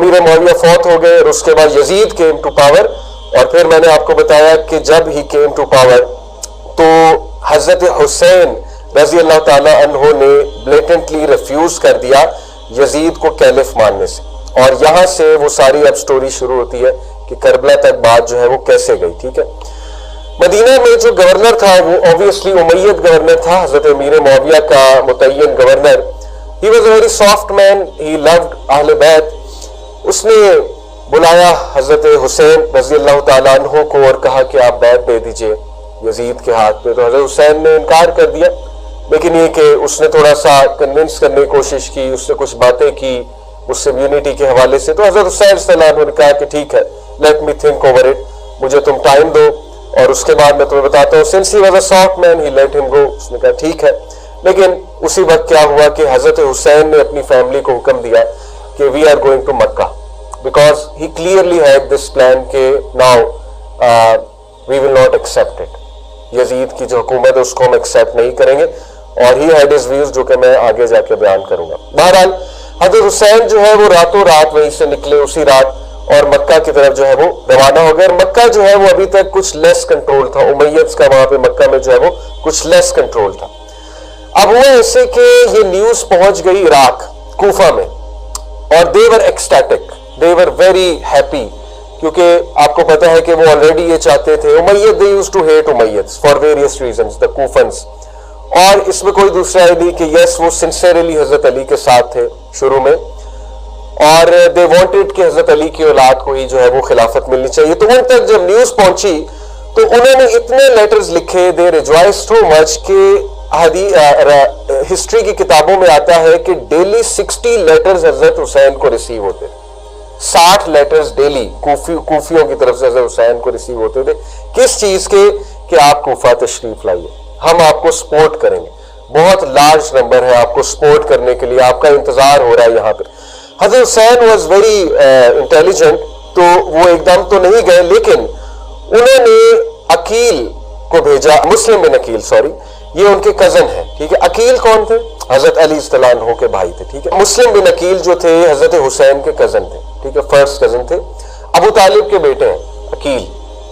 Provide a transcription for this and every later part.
امیر معاویہ فوت ہو گئے اور اس کے بعد یزید کیم ٹو پاور. اور پھر میں نے آپ کو بتایا کہ جب ہی کیم ٹو پاور تو حضرت حسین رضی اللہ تعالیٰ عنہ نے بلیٹنٹلی ریفیوز کر دیا یزید کو کیلف ماننے سے. اور یہاں سے وہ ساری اب سٹوری شروع ہوتی ہے کہ کربلا تک بات جو ہے وہ کیسے گئی. ٹھیک ہے. مدینہ میں جو گورنر تھا وہ اوبویسلی امید گورنر تھا, حضرت امیر معاویہ کا متعین گورنر. He was a very soft man, he loved اہل بیت. اس نے بلایا حضرت حسین رضی اللہ تعالیٰ عنہ کو اور کہا کہ آپ بیعت دے دیجئے یزید کے ہاتھ پہ. تو حضرت حسین نے انکار کر دیا, لیکن یہ کہ اس نے تھوڑا سا کنونس کرنے کی کوشش کی, اس سے کچھ باتیں کی اس سے یونٹی کے حوالے سے. تو حضرت حسین صلی اللہ علیہ وسلم نے کہا کہ ٹھیک ہے, let me think over it, مجھے تم ٹائم دو اور اس کے بعد میں تمہیں بتاتا ہوں. Since he was a soft man he let him go. اس نے کہا ٹھیک ہے. لیکن اسی وقت کیا ہوا کہ حضرت حسین نے اپنی فیملی کو حکم دیا کہ we are going to Mecca, because he clearly had this plan کہ now we will not accept it. Yazid کی جو حکومت ہے اس کو ہم ایکسیپٹ نہیں کریں گے. اور ہی ہیڈ ہز ویوز جو کہ میں آگے جا کے بیان کروں گا. بہرحال حضرت حسین جو ہے وہ راتوں رات وہیں سے نکلے اسی رات اور مکہ کی طرف جو ہے وہ روانہ ہو گئے. اور مکہ جو ہے وہ ابھی تک کچھ لیس کنٹرول تھا, امیدز کا وہاں پہ مکہ میں جو ہے وہ کچھ لیس کنٹرول تھا. اب وہ ایسے کہ یہ نیوز پہنچ گئی عراق کوفہ میں, اور دے ور ecstatic, they were very happy, کیونکہ آپ کو پتا ہے کہ وہ آلریڈی یہ چاہتے تھے. Umayyad they used to hate Umayyads for various reasons, the Kufans. اور اس میں کوئی دوسرا نہیں کہ یس وہ سنسیئرلی حضرت علی کے ساتھ تھے شروع میں, اور دے وانٹڈ کہ حضرت علی کی اولاد کو ہی جو ہے وہ خلافت ملنی چاہیے. تو ان تک جب نیوز پہنچی تو انہوں نے اتنے لیٹرز لکھے, دے ریجوائس ٹو مچ کہ ہسٹری کی کتابوں میں آتا ہے کہ ڈیلی 60 لیٹرز حضرت حسین کو ریسیو ہوتے تھے. 60 لیٹرز ڈیلی کوفیوں کی طرف سے حضرت حسین کو ریسیو ہوتے تھے. کس چیز کے؟ کہ آپ کوفہ تشریف لائیے, ہم آپ کو سپورٹ کریں گے. بہت لارج نمبر ہے آپ کو سپورٹ کرنے کے لیے, آپ کا انتظار ہو رہا ہے یہاں پہ. حضرت حسین واز ویری انٹیلیجنٹ, تو وہ ایک دم تو نہیں گئے, لیکن انہوں نے عقیل کو بھیجا, مسلم بن عقیل, سوری, یہ ان کے کزن ہیں. ٹھیک ہے. عقیل کون تھے؟ حضرت علی صلی اللہ عنہ کے بھائی تھے. ٹھیک ہے. مسلم بن عقیل جو تھے حضرت حسین کے کزن تھے. ٹھیک ہے, فرسٹ کزن تھے. ابو طالب کے بیٹے ہیں عقیل,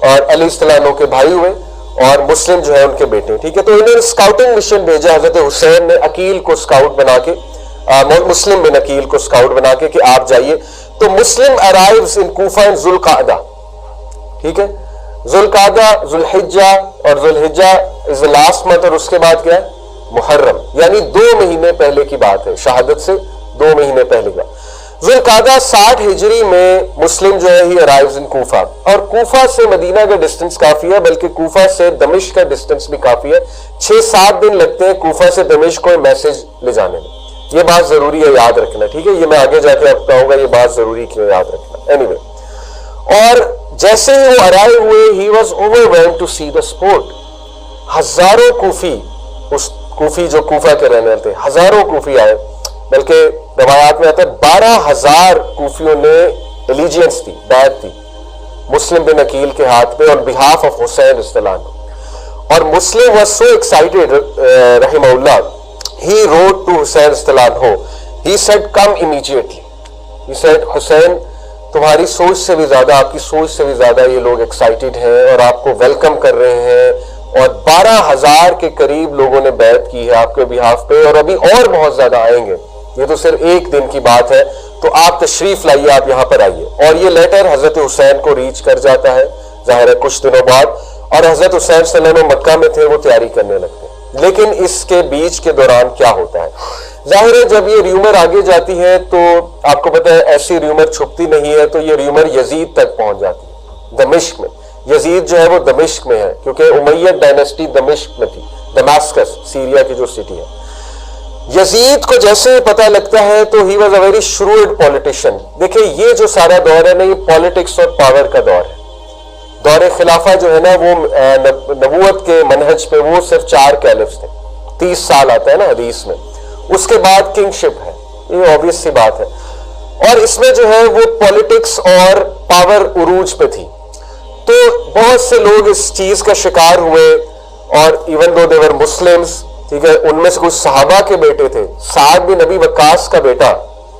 اور علی صلی اللہ عنہ کے بھائی ہوئے, اور مسلم جو ہے ان کے بیٹے. ٹھیک ہے. تو انہوں نے اسکاؤٹنگ مشن بھیجا حضرت حسین نے عقیل کو اسکاؤٹ بنا کے, مسلم بن عقیل کو اسکاؤٹ بنا کے کہ آپ جائیے. تو مسلم ارائیوز ان کوفہ ان ذوالقعدہ. ٹھیک ہے. ذوالقعدہ, ذوالحجہ, اور ذوالحجہ از the last month, اور اس کے بعد کیا ہے؟ محرم, یعنی 2 مہینے پہلے کی بات ہے, شہادت سے 2 مہینے پہلے کا. ذوالقعدہ 60 ہجری میں مسلم جو ہے ہی ارائیوز ان کوفہ, اور کوفہ سے مدینہ کا ڈسٹنس کافی ہے, بلکہ کوفہ سے دمشق کا ڈسٹنس بھی کافی ہے. 6-7 دن لگتے ہیں کوفہ سے دمشق کو میسج لے جانے میں. یہ بات ضروری ہے یاد رکھنا. ٹھیک ہے. یہ میں آگے جا کے آپ کہوں گا یہ بات ضروری کیوں یاد رکھنا. اینی وے, اور جیسے ہی وہ ارائیو ہوئے, he was overwhelmed to see the support. ہزاروں کوفی, اس کوفی جو کوفہ کے رہنے والے تھے, ہزاروں کوفی آئے, بلکہ روایات میں آتا ہے 12,000 کوفیوں نے ایلیجینس دی, بیعت دی مسلم بن عقیل کے ہاتھ پہ, on behalf of حسین رضی اللہ عنہ. اور مسلم was so excited, رحمہ اللہ, he wrote to حسین رضی اللہ عنہ, he said come immediately. He said حسین تمہاری سوچ سے بھی زیادہ, آپ کی سوچ سے بھی زیادہ یہ لوگ ایکسائٹیڈ ہیں اور آپ کو ویلکم کر رہے ہیں, اور 12,000 کے قریب لوگوں نے بیعت کی ہے آپ کے بہاف پہ, اور ابھی اور بہت زیادہ آئیں گے. یہ تو صرف ایک دن کی بات ہے, تو آپ تشریف لائیے, آپ یہاں پر آئیے. اور یہ لیٹر حضرت حسین کو ریچ کر جاتا ہے ظاہر ہے کچھ دنوں بعد, اور حضرت حسین صلی اللہ علیہ وسلم مکہ میں تھے, وہ تیاری کرنے لگتے ہیں. لیکن اس کے بیچ کے دوران کیا ہوتا ہے؟ ظاہر ہے جب یہ ریومر آگے جاتی ہے تو آپ کو پتہ ہے ایسی ریومر چھپتی نہیں ہے, تو یہ ریومر یزید تک پہنچ جاتی ہے, دمشق میں. یزید جو ہے وہ دمشق میں ہے, کیونکہ امیہ ڈائنیسٹی دمشق میں تھی, دماسکس سیریا کی جو سٹی ہے. یزید کو جیسے پتہ لگتا ہے تو he was a very shrewd politician. دیکھیں یہ جو سارا دور ہے نا, یہ پالیٹکس اور پاور کا دور ہے. دور خلافہ جو ہے نا وہ نبوت کے منہج پہ وہ صرف 4 کیلفز تھے, 30 سال آتا ہے نا حدیث میں. اس کے بعد کنگ شپ ہے, یہ obvious سی بات ہے. اور اس میں جو ہے وہ پالیٹکس اور پاور عروج پہ تھی. تو بہت سے لوگ اس چیز کا شکار ہوئے, اور ایون دو دیور مسلمز, ٹھیک ہے, ان میں سے کچھ صحابہ کے بیٹے تھے. سعد بن نبی وقاص کا بیٹا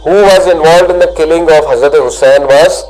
who was involved in the killing of Hazrat Hussain was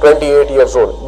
28 years old,